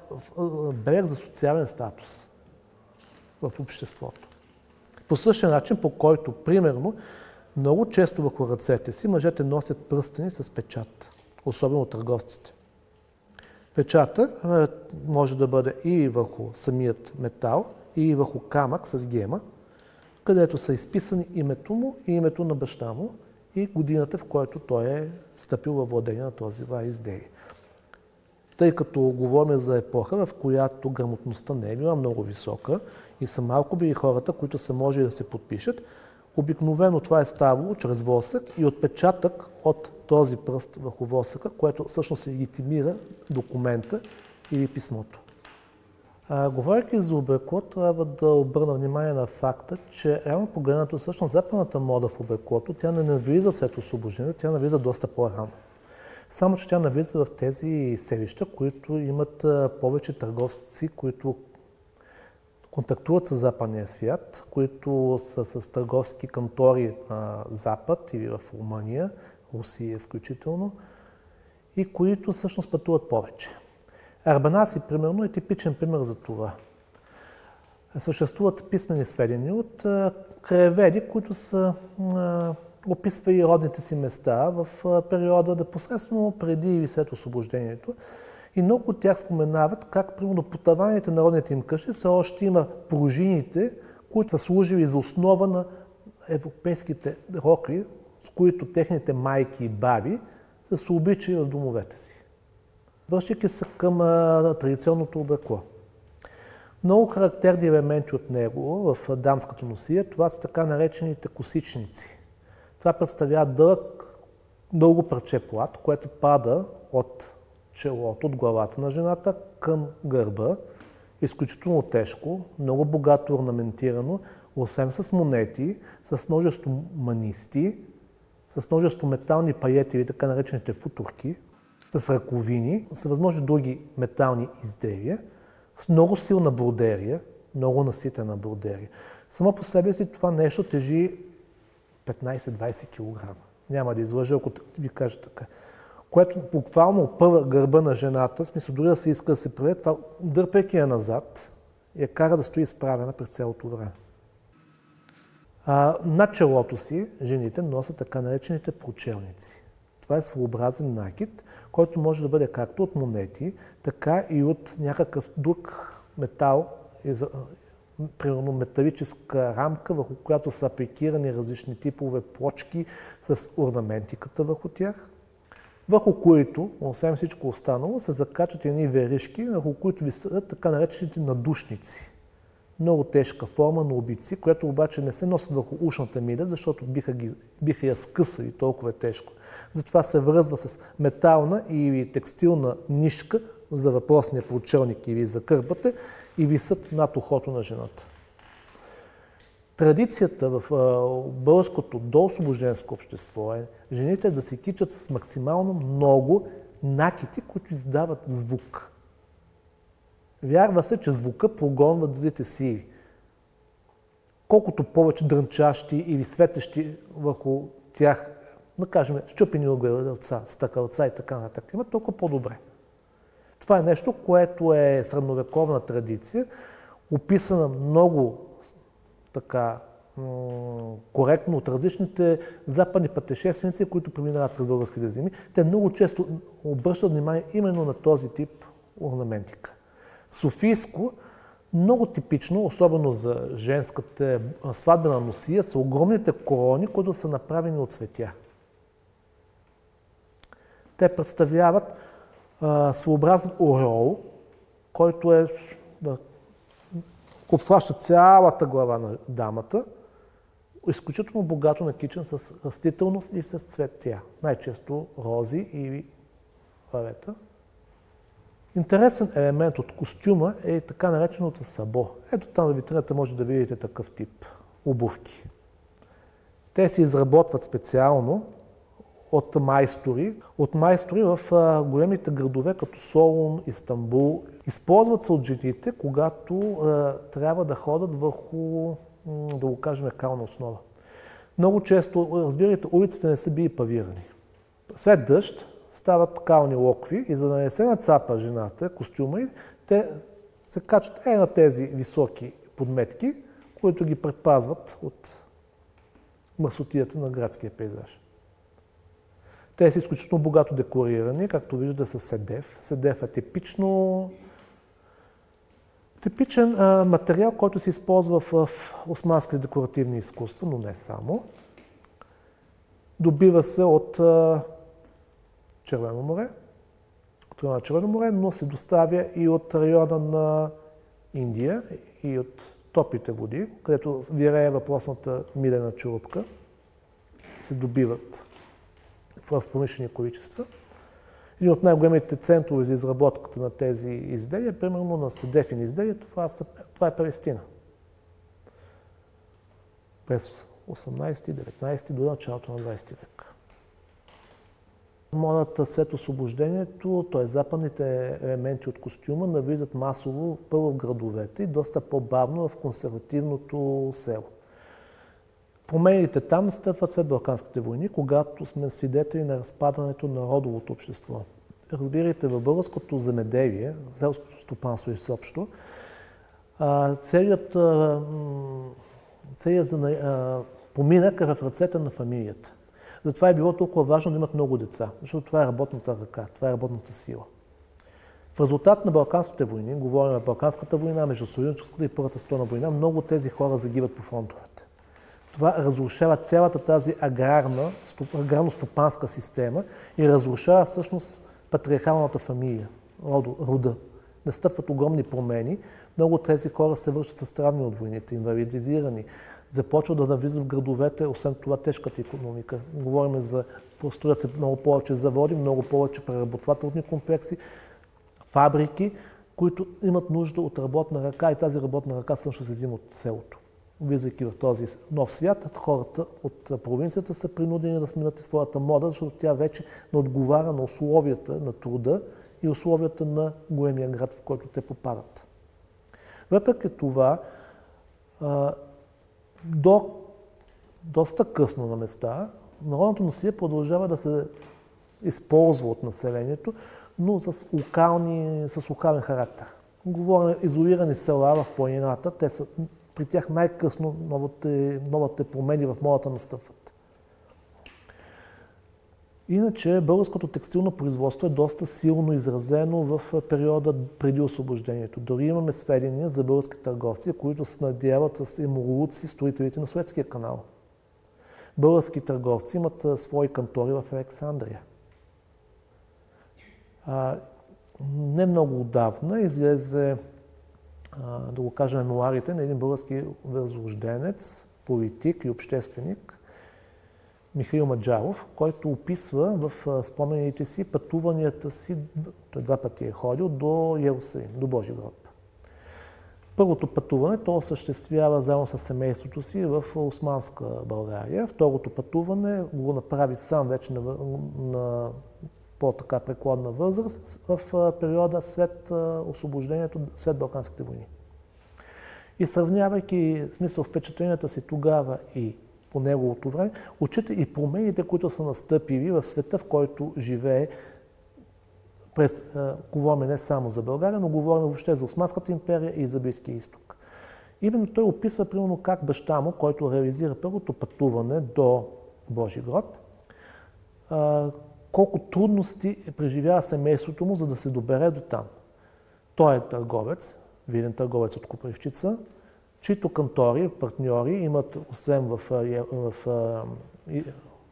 белег за социален статус в обществото. По същия начин, по който, примерно, много често върху ръцете си мъжете носят пръстени с печат, особено търговците. Печата може да бъде и върху самият метал, и върху камък с гема, където са изписани името му и името на баща му и годината, в която той е стъпил във владение на този изделие. Тъй като говорим за епоха, в която грамотността не е била много висока и са малко били хората, които са можели да се подпишат, обикновено това е ставало чрез восък и отпечатък от този пръст върху восъка, което всъщност легитимира документа или писмото. Говорейки за облекло, трябва да обърна внимание на факта, че реално погледнато всъщност западната мода в облеклото, тя не навлиза след освобождението, тя навлиза доста по-рано. Само че тя навлиза в тези селища, които имат повече търговци, които контактуват с западния свят, които са с търговски кантори на Запад или в Румъния, Русия включително, и които всъщност пътуват повече. Арбанаси, примерно, е типичен пример за това. Съществуват писмени сведения от краеведи, които са описвали родните си места в периода непосредствено преди или след освобождението. И много от тях споменават как, примерно, по таваните на родните им къщи все още има пружините, които са служили за основа на европейските рокли, с които техните майки и баби са се обличали в домовете си. Връщайки се към традиционното облекло. Много характерни елементи от него в дамското носие, това са така наречените косичници. Това представлява дълго парче плат, което пада от челото, от главата на жената към гърба. Изключително тежко, много богато орнаментирано, освен с монети, с множество манисти, с множество метални паети или така наречените футурки, с ръковини, с възможни други метални изделия, с много силна бродерия, много наситена бродерия. Само по себе си това нещо тежи 15-20 кг. Няма да излъжа, ако ви кажа така. Което буквално опъва гърба на жената, в смисъл дори да се иска да се прави, това дърпайки я назад, я кара да стои изправена през цялото време. Над челото си жените носят така наречените прочелници. Това е своеобразен накид, който може да бъде както от монети, така и от някакъв друг метал, примерно металическа рамка, върху която са апликирани различни типове плочки с орнаментиката върху тях, върху които, освен всичко останало, се закачат едни веришки, върху които висят така наречените надушници. много тежка форма на обици, която обаче не се носят върху ушната мида, защото биха я скъсали, толкова е тежко. Затова се връзва с метална или текстилна нишка за въпросния прочелник или за кърпата и висят над ухото на жената. Традицията в българското доосвобожденско общество е жените да се кичат с максимално много накити, които издават звук. Вярва се, че звука прогонват злите сили. Колкото повече дрънчащи или светещи върху тях, да кажем, счупени огледалца, стъкълца и така нататък, има толкова по-добре. Това е нещо, което е средновековна традиция, описана много така коректно от различните западни пътешественици, които преминават през българските земи. Те много често обръщат внимание именно на този тип орнаментика. Софийско, много типично, особено за женската сватбена носия, са огромните корони, които са направени от цветя. Те представляват своеобразен ореол, който обхваща цялата глава на дамата, изключително богато накичен с растителност и с цветя. Най-често рози или лавета. Интересен елемент от костюма е така нареченото сабо. Ето там във витрината може да видите такъв тип обувки. Те се изработват специално от майстори в големите градове като Солун, Истанбул. Използват се от жените, когато трябва да ходят върху, да го кажем, кална основа. Много често, разбирайте, улиците не са били павирани. След дъжд стават кални локви и за да не се нацапа жената, костюма ѝ, те се качат на тези високи подметки, които ги предпазват от мръсотията на градския пейзаж. Те са изключително богато декорирани, както виждате с седев. Седев е типичен материал, който се използва в османските декоративни изкуства, но не само. Добива се от Червено море, но се доставя и от района на Индия и от топлите води, където вирее въпросната милена чурупка. Се добиват в промишлени количества. Един от най-големите центрове за изработката на тези изделия, примерно на седефини изделия, това е Палестина. През 18-19 до началото на 20 век. Модата след освобождението, т.е. западните елементи от костюма, навлизат масово първо в градовете и доста по-бавно в консервативното село. Промените там настъпват след Балканските войни, когато сме свидетели на разпадането на родовото общество. Разбирайте, в българското земеделие, селското стопанство изобщо, целият поминък е в ръцете на фамилията. Затова е било толкова важно да имат много деца, защото това е работната ръка, това е работната сила. В резултат на Балканските войни, говорим за Балканската война, Междусъюзническата и Първата световна война, много тези хора загиват по фронтовете. Това разрушава цялата тази аграрно-стопанска система и разрушава всъщност патриархалната фамилия, рода. Настъпват огромни промени. Много от тези хора се връщат със травми от войните, инвалидизирани, започват да навлизат в градовете, освен това тежката икономика. Говорим за построят се много повече заводи, много повече преработвателни комплекси, фабрики, които имат нужда от работна ръка и тази работна ръка също се взима от селото. Влизайки в този нов свят, хората от провинцията са принудени да сменят своята мода, защото тя вече не отговаря на условията на труда и условията на големия град, в който те попадат. Въпреки това, доста късно на места, народното насилие продължава да се използва от населението, но с локален характер. Говорим изолирани села в планината, при тях най-късно новите промени в модата настъпват. Иначе българското текстилно производство е доста силно изразено в периода преди освобождението. Дори имаме сведения за български търговци, които се снабдяват с емурлуци строителите на Суетския канал. Български търговци имат свои кантори в Александрия. Не много отдавна излезе да го кажа, мемуарите на един български възрожденец, политик и общественик, Михаил Маджаров, който описва в спомените си пътуванията си, той 2 пъти е ходил до Йерусалим, до Божи гроб. Първото пътуване той осъществява заедно с семейството си в Османска България. Второто пътуване го направи сам вече на по-така преклонна възраст в периода след освобождението, след Балканските войни. И сравнявайки смисъл впечатленията си тогава и по неговото време, отчита и промените, които са настъпили в света, в който живее. Говорим не само за България, но говорим въобще за Османската империя и за Близкия изток. Именно той описва примерно как баща му, който реализира първото пътуване до Божи гроб, колко трудности преживява семейството му, за да се добере до там. Той е търговец, виден търговец от Копривщица, чието кантори, партньори имат, освен в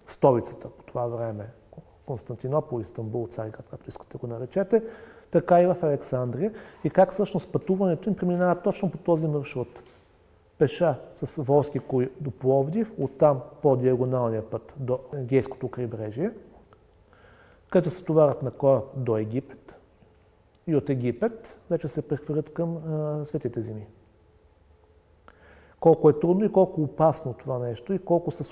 столицата по това време, Константинопол, Истанбул, Цариград, както искате го наречете, така и в Александрия. И как всъщност пътуването им преминава точно по този маршрут. Пеша с волски кои до Пловдив, оттам по диагоналния път до Егейското крайбрежие, където се товарят на кораб до Египет и от Египет вече се прехвърлят към Светите земи. Колко е трудно и колко опасно това нещо и колко са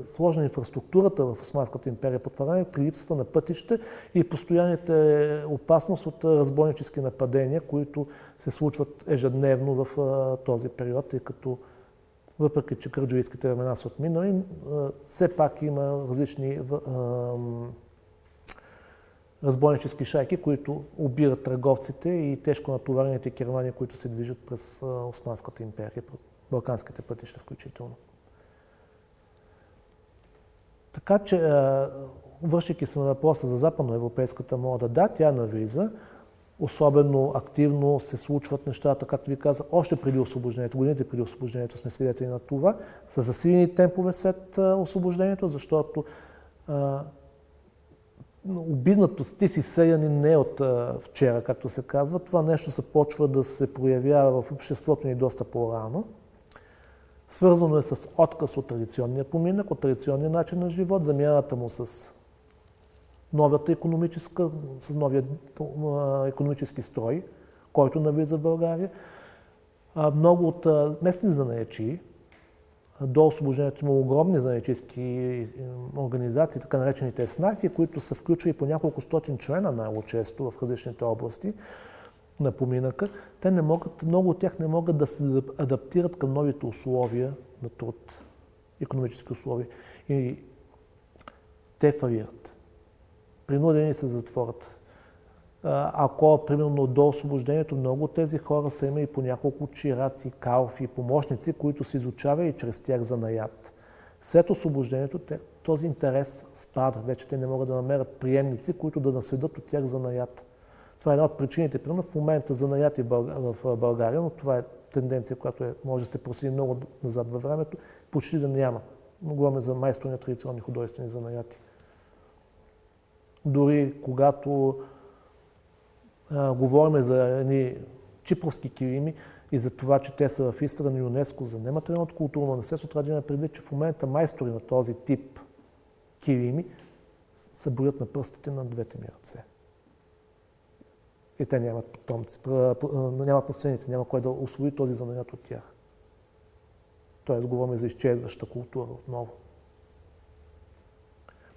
сложна инфраструктурата в Османската империя по това време при липсата на пътища и постоянните опасност от разбойнически нападения, които се случват ежедневно в този период, тъй като въпреки че кърджалийските времена са отминали, все пак има различни разбойнически шайки, които убират търговците и тежко натоварените кервани, които се движат през Османската империя, балканските пътища включително. Така че, вършейки се на въпроса за западноевропейската мода, да, тя навлиза. Особено активно се случват нещата, както ви казах, още преди освобождението, годините преди освобождението сме свидетели на това, са засилени темпове след освобождението, защото обидното ти си сеянин не от вчера, както се казва. Това нещо започва да се проявява в обществото ни доста по-рано. Свързано е с отказ от традиционния поминък, от традиционния начин на живот, замяната му с новия икономически строй, който навлиза в България. Много от местни занаятчии, до освобождението има огромни занаятчийски организации, така наречените еснафи, които са включвали по няколко стотин члена най-често в различните области на поминъка. Те не могат, много от тях не могат да се адаптират към новите условия на труд, икономически условия. И те фалират. Принудени се затворят. Ако, примерно, до освобождението много от тези хора са имали по няколко чираци, калфи, помощници, които се изучава и чрез тях занаят. След освобождението този интерес спада. Вече те не могат да намерят приемници, които да наследят от тях занаят. Това е една от причините, примерно, в момента занаяти в България, но това е тенденция, която може да се проследи много назад във времето, почти да няма. Говорим за майстори на традиционни художествени занаяти. Дори когато говорим за едни чипровски килими и за това, че те са в листата на ЮНЕСКО за нематериалното културно наследство, трябва да имаме предвид, че в момента майстори на този тип килими се броят на пръстите на двете ми ръце. И те нямат потомци, нямат наследници, няма кой да усвои този занаят от тях. Тоест, говорим за изчезваща култура отново.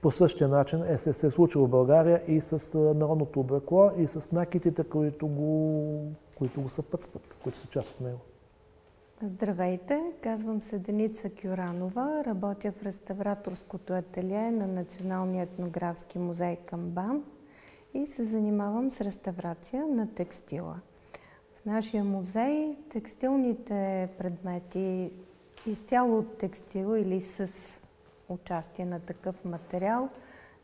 По същия начин се е случило в България и с народното облекло, и с накитите, които го съпътстват, които са част от него. Здравейте, казвам се Деница Кюранова, работя в реставраторското ателие на Националния етнографски музей към БАН и се занимавам с реставрация на текстила. В нашия музей текстилните предмети изцяло от текстила или с участие на такъв материал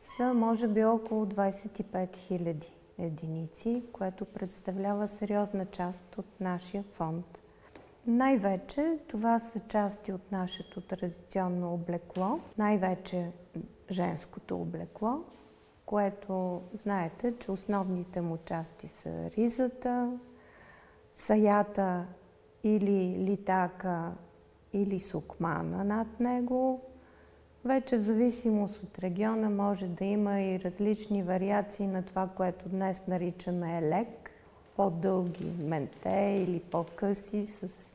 са може би около 25 000 единици, което представлява сериозна част от нашия фонд. Най-вече това са части от нашето традиционно облекло, най-вече женското облекло, което знаете, че основните му части са ризата, саята или литака или сукмана над него. Вече в зависимост от региона може да има и различни вариации на това, което днес наричаме елек. По-дълги менте или по-къси с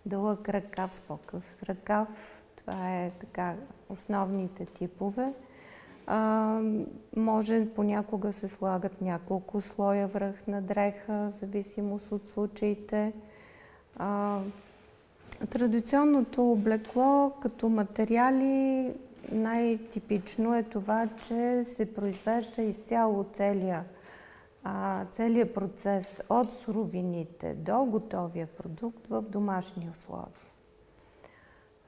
дълъг ръкав, с по-къс ръкав. Това е така основните типове. Може понякога се слагат няколко слоя връх на дреха, в зависимост от случаите. Традиционното облекло като материали най-типично е това, че се произвежда изцяло целият процес от суровините до готовия продукт в домашни условия.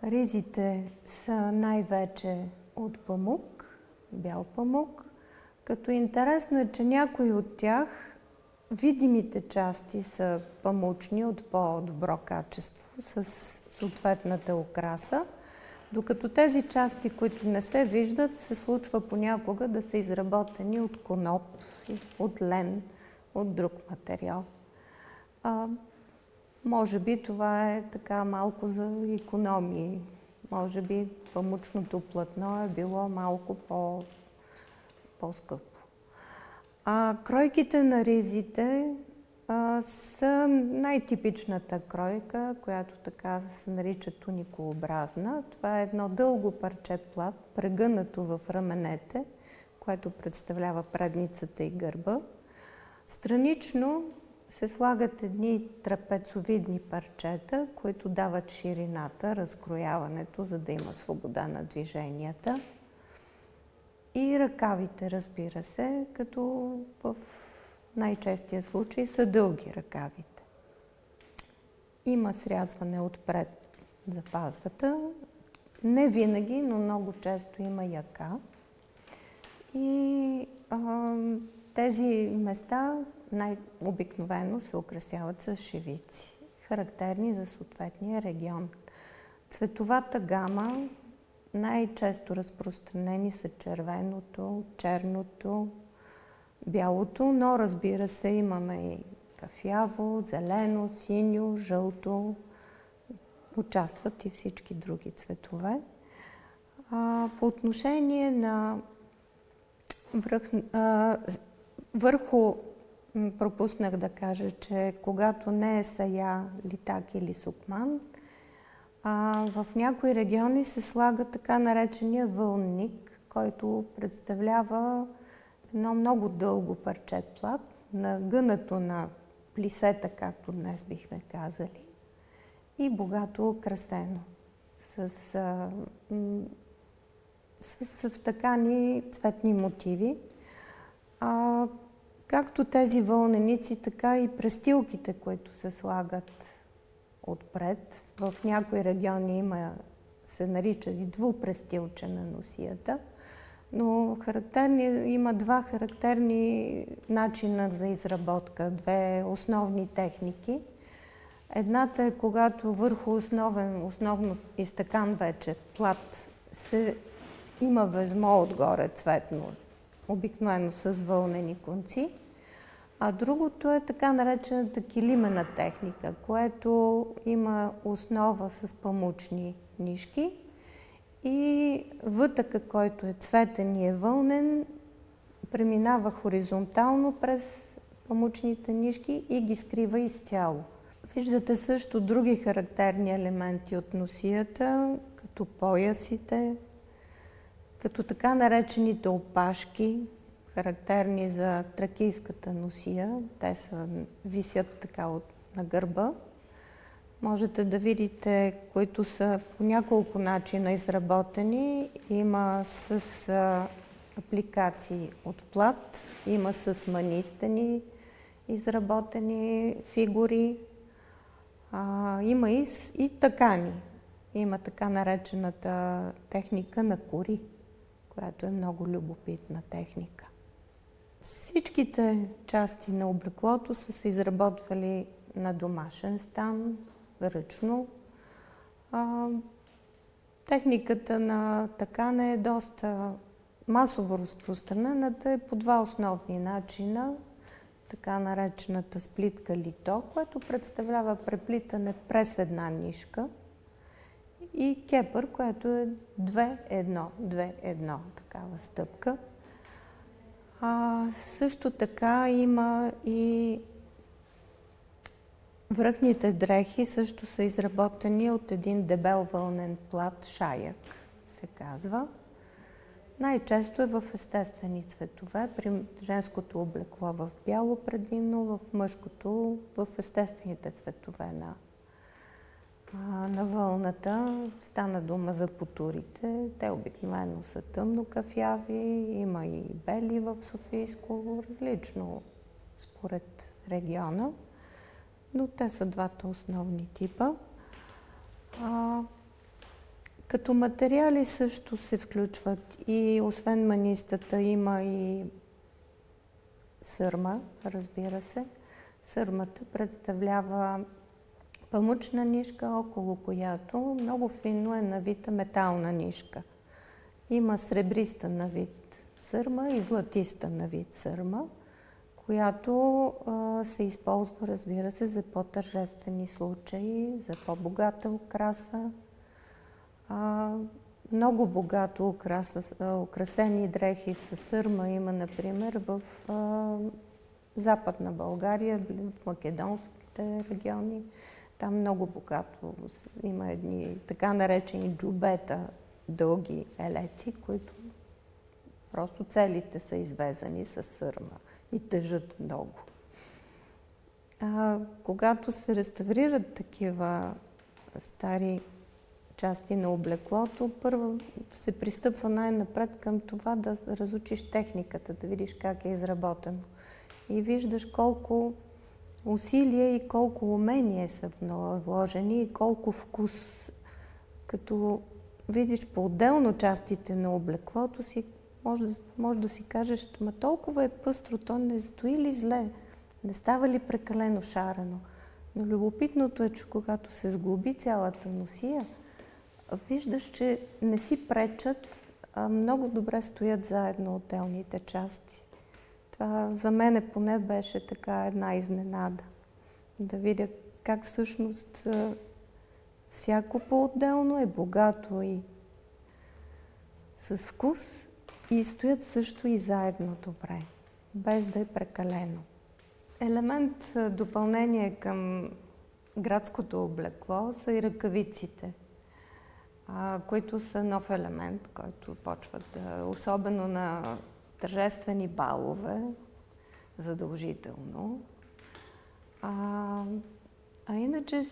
Ризите са най-вече от памук, бял памук, като интересно е, че някои от тях видимите части са памучни от по-добро качество с съответната украса, докато тези части, които не се виждат, се случва понякога да са изработени от коноп, от лен, от друг материал. Може би това е така малко за икономии. Може би памучното платно е било малко по-скъпо. Кройките на ризите са най-типичната кройка, която така се нарича туникообразна. Това е едно дълго парче плат, прегънато в раменете, което представлява предницата и гърба. Странично се слагат едни трапецовидни парчета, които дават ширината, разкрояването, за да има свобода на движенията. И ръкавите, разбира се, като в най-честия случай са дълги ръкавите. Има срязване отпред за пазвата. Не винаги, но много често има яка. И тези места най-обикновено се украсяват с шевици, характерни за съответния регион. Цветовата гама най-често разпространени са червеното, черното, бялото, но разбира се имаме и кафяво, зелено, синьо, жълто. Участват и всички други цветове. По отношение на върху, пропуснах да кажа, че когато не е сая, литак или сукман, в някои региони се слага така наречения вълнник, който представлява едно много дълго парче плат, нагънато на плисета, както днес бихме казали, и богато украсено с втъкани цветни мотиви. Както тези вълненици, така и престилките, които се слагат отпред. В някои региони се нарича и двупрестилче на носията, но има два характерни начина за изработка, две основни техники. Едната е когато върху основно изтъкан вече плат има везмо отгоре цветно, обикновено с вълнени конци. А другото е така наречената килимена техника, което има основа с памучни нишки и вътъка, който е цветен и е вълнен, преминава хоризонтално през памучните нишки и ги скрива изцяло. Виждате също други характерни елементи от носията, като поясите, като така наречените опашки, характерни за тракийската носия. Те висят така на гърба. Можете да видите, които са по няколко начина изработени. Има с апликации от плат, има с манистени изработени фигури, има и тъкани. Има така наречената техника на кори, която е много любопитна техника. Всичките части на облеклото са се изработвали на домашен стан, ръчно. Техниката на тъкане е доста масово разпространената по два основни начина. така наречената сплитка лито, което представлява преплитане през една нишка, и кепър, което е 2-1, такава стъпка. Също така има и връхните дрехи също са изработени от един дебел вълнен плат, шаяк се казва. Най-често е в естествени цветове, при женското облекло в бяло предимно, в мъжкото в естествените цветове на вълната. Стана дума за потурите. Те обикновено са тъмно кафяви, има и бели в софийско, различно според региона, но те са двата основни типа. Като материали също се включват и освен манистата има и сърма, разбира се. Сърмата представлява памучна нишка, около която много финно е навита метална нишка. Има сребриста на вид сърма и златиста на вид сърма, която се използва, разбира се, за по-тържествени случаи, за по-богата украса. Много богато украсени дрехи с сърма има, например, в Западна България, в македонските региони. Там много богато има едни така наречени джубета, дълги елеци, които просто целите са извезани с сърма и тежат много. Когато се реставрират такива стари части на облеклото, първо се пристъпва най-напред към това да разучиш техниката, да видиш как е изработено. И виждаш колко усилия и колко умения са вложени и колко вкус. Като видиш по-отделно частите на облеклото си, може да си кажеш, ма толкова е пъстро, то не стои ли зле, не става ли прекалено шарено. Но любопитното е, че когато се сглоби цялата носия, виждаш, че не си пречат, а много добре стоят заедно отделните части. Това за мене поне беше така една изненада. Да видя как всъщност всяко по-отделно е богато и с вкус и стоят също и заедно добре, без да е прекалено. Елемент допълнение към градското облекло са и ръкавиците, които са нов елемент, който почват особено на тържествени балове, задължително. Иначе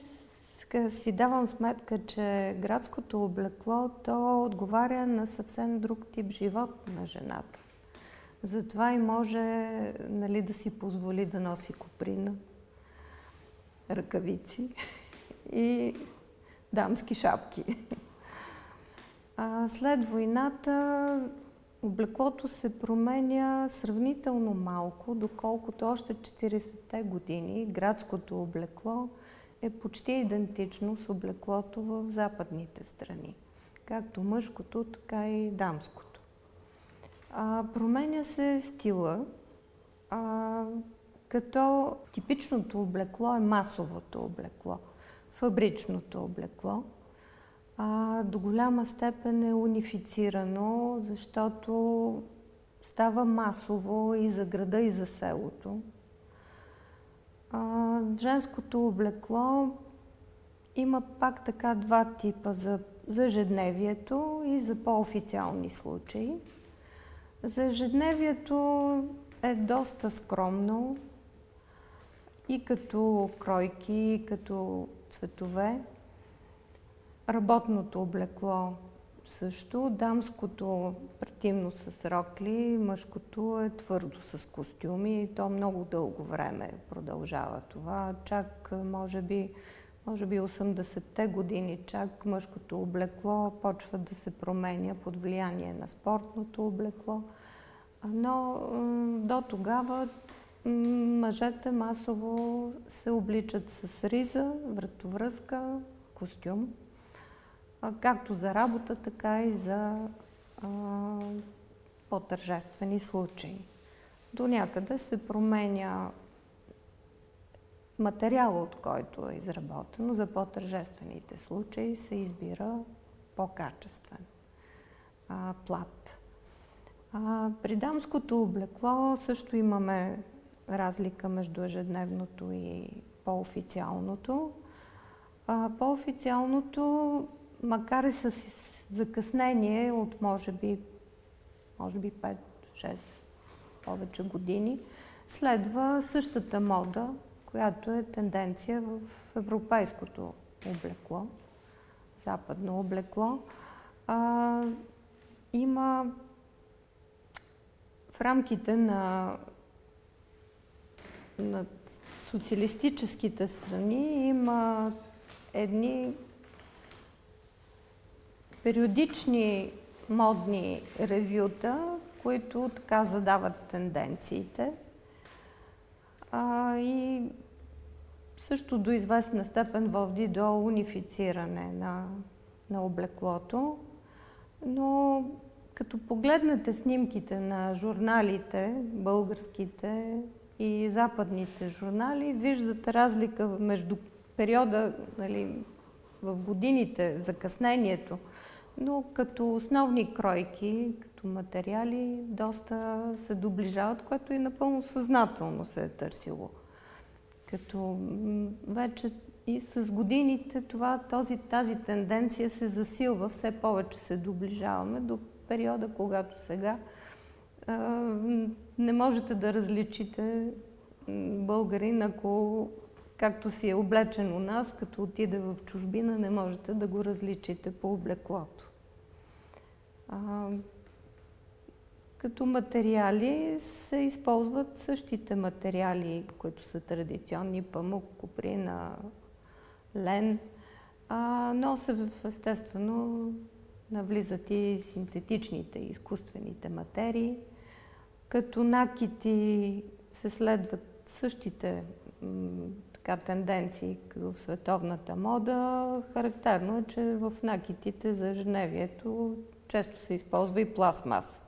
си давам сметка, че градското облекло то отговаря на съвсем друг тип живот на жената. Затова и може да си позволи да носи коприна, ръкавици и дамски шапки. След войната облеклото се променя сравнително малко, доколкото още 40-те години градското облекло е почти идентично с облеклото в западните страни. Както мъжкото, така и дамското. Променя се стила, като типичното облекло е масовото облекло, фабричното облекло. До голяма степен е унифицирано, защото става масово и за града, и за селото. Женското облекло има пак така два типа за ежедневието и за по-официални случаи. За ежедневието е доста скромно и като кройки, и като цветове. Работното облекло също, дамското предимно с рокли, мъжкото е твърдо с костюми и то много дълго време продължава това. Чак може би 80-те години чак мъжкото облекло почва да се променя под влияние на спортното облекло. Но до тогава мъжете масово се обличат с риза, вратовръзка, костюм. Както за работа, така и за по-тържествени случаи. До някъде се променя материала, от който е изработено, за по-тържествените случаи се избира по-качествен плат. При дамското облекло също имаме разлика между ежедневното и по-официалното. По-официалното, макар и с закъснение от може би 5-6 повече години, следва същата мода, която е тенденция в европейското облекло, западно облекло. Има в рамките на социалистическите страни има едни периодични модни ревюта, които така задават тенденциите. И също до известна степен води до унифициране на облеклото. Но като погледнете снимките на журналите, българските и западните журнали, виждате разлика между периода, нали, в годините, закъснението, но като основни кройки, като материали, доста се доближават, което и напълно съзнателно се е търсило. Като вече и с годините тази тенденция се засилва, все повече се доближаваме до периода, когато сега не можете да различите българин, ако както си е облечен у нас, като отиде в чужбина, не можете да го различите по облеклото. Като материали се използват същите материали, които са традиционни: памук, коприна, лен, но естествено навлизат и синтетичните, изкуствените материи. Като накити се следват същите тенденции като в световната мода. Характерно е, че в накитите за ежедневието често се използва и пластмаса,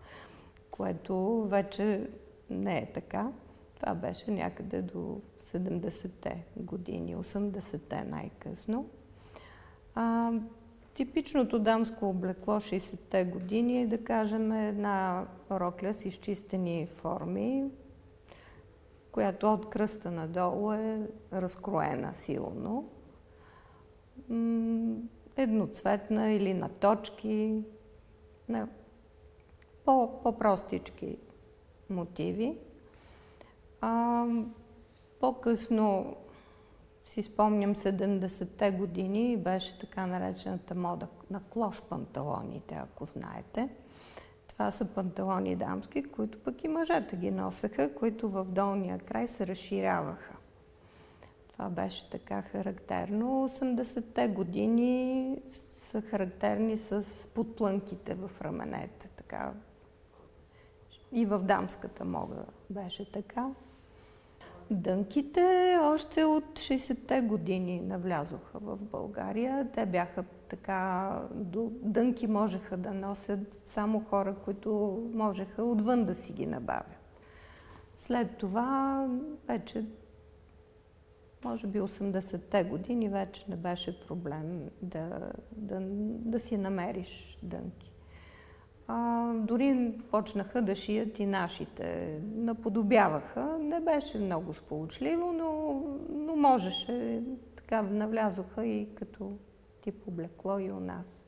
което вече не е така. Това беше някъде до 70-те години, 80-те най-късно. Типичното дамско облекло 60-те години е, да кажем, една рокля с изчистени форми, която от кръста надолу е разкроена силно. Едноцветна или на точки, на по-простички мотиви. По-късно си спомням 70-те години беше така наречената мода на клош панталоните, ако знаете. Това са панталони дамски, които пък и мъжете ги носеха, които в долния край се разширяваха. Това беше така характерно. 80-те години са характерни с подплънките в раменете. Така. И в дамската мода беше така. Дънките още от 60-те години навлязоха в България. Те бяха така, дънки можеха да носят само хора, които можеха отвън да си ги набавят. След това вече, може би 80-те години, вече не беше проблем да си намериш дънки. Дори почнаха да шият и нашите. Наподобяваха. Не беше много сполучливо, но можеше. Така навлязоха и като тип облекло и у нас.